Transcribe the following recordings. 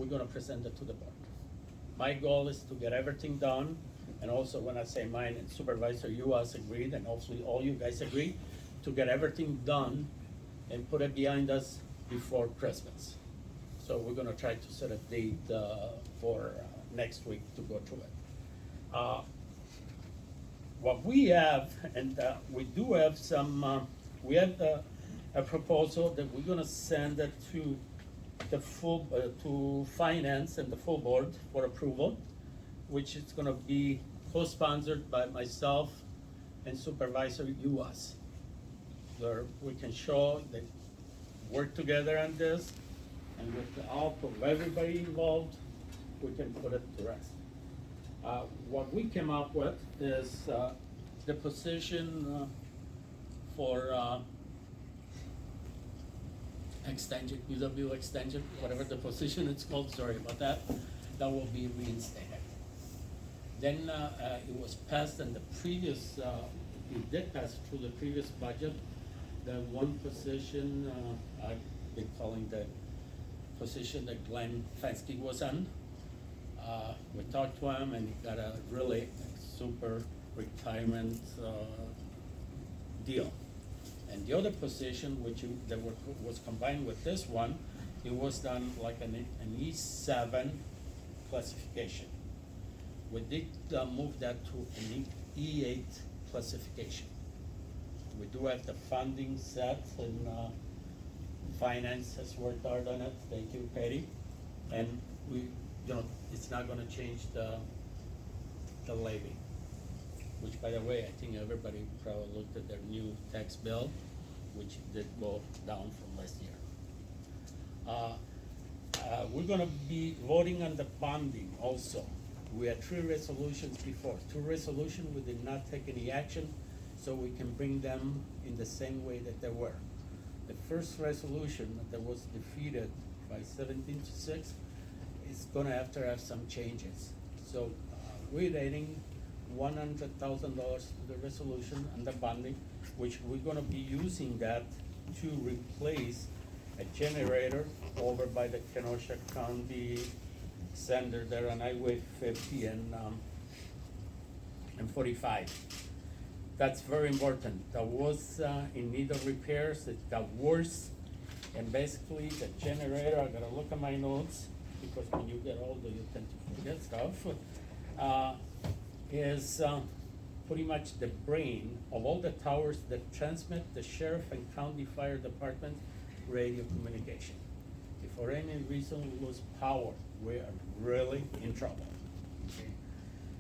we're gonna present it to the board. My goal is to get everything done, and also when I say mine, and Supervisor, you guys agreed, and hopefully all you guys agree, to get everything done and put it behind us before Christmas. So we're gonna try to set a date for next week to go through it. What we have, and we do have some, we have a proposal that we're gonna send it to the full, to finance and the full board for approval, which is gonna be co-sponsored by myself and Supervisor Uwas. Where we can show that work together on this, and with the help of everybody involved, we can put it to rest. What we came up with is the position for extension, UW extension, whatever the position it's called, sorry about that, that will be reinstated. Then it was passed in the previous, it did pass through the previous budget, the one position, I've been calling the position that Glenn Fensky was on. We talked to him and he got a really super retirement deal. And the other position, was combined with this one, it was done like an E7 classification. We did move that to an E8 classification. We do have the funding set, and finance has worked hard on it, thank you, Patty. And we, it's not gonna change the levy, which, by the way, I think everybody probably looked at their new tax bill, which did go down from last year. We're gonna be voting on the bonding also. We had 3 resolutions before. 2 resolutions, we did not take any action, so we can bring them in the same way that they were. The first resolution that was defeated by 17-6 is gonna have to have some changes. So we're adding $100,000 to the resolution and the bonding, which we're gonna be using that to replace a generator over by the Kenosha County Center there on Highway 50 and 45. That's very important. That was in need of repairs. It got worse, and basically the generator, I gotta look at my notes, because when you get older you tend to forget stuff, is pretty much the brain of all the towers that transmit the sheriff and county fire department radio communication. If for any reason we lose power, we are really in trouble. Okay?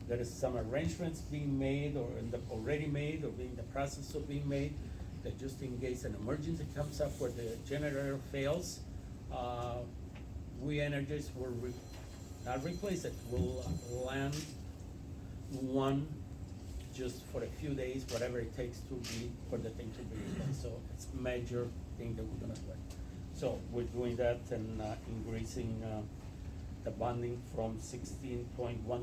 There is some arrangements being made, or already made, or in the process of being made, that just in case an emergency comes up where the generator fails, we Energies will not replace it, we'll land one just for a few days, whatever it takes for the thing to be replaced. So it's a major thing that we're gonna do. So we're doing that and increasing the bonding from 16.155,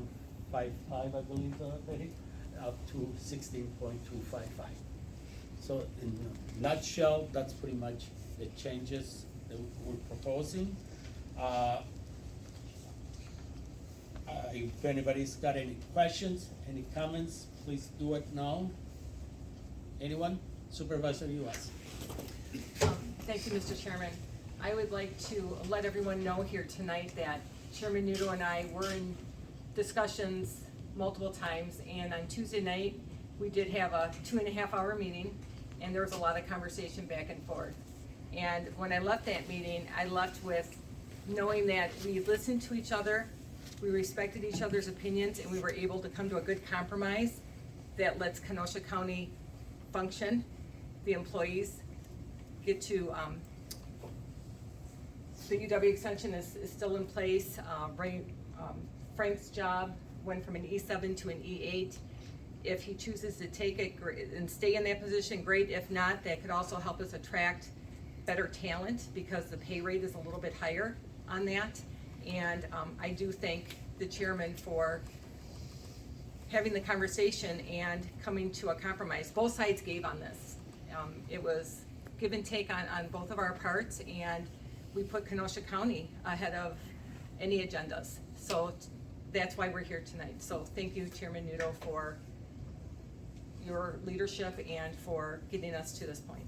I believe, Betty, up to 16.255. So in a nutshell, that's pretty much the changes that we're proposing. If anybody's got any questions, any comments, please do it now. Anyone? Supervisor Uwas. Thank you, Mr. Chairman. I would like to let everyone know here tonight that Chairman Nudo and I were in discussions multiple times, and on Tuesday night, we did have a 2.5-hour meeting, and there was a lot of conversation back and forth. And when I left that meeting, I left with knowing that we listened to each other, we respected each other's opinions, and we were able to come to a good compromise that lets Kenosha County function, the employees get to, the UW extension is still in place. Frank's job went from an E7 to an E8. If he chooses to take it and stay in that position, great. If not, that could also help us attract better talent, because the pay rate is a little bit higher on that. And I do thank the chairman for having the conversation and coming to a compromise. Both sides gave on this. It was give and take on both of our parts, and we put Kenosha County ahead of any agendas. So that's why we're here tonight. So thank you, Chairman Nudo, for your leadership and for getting us to this point.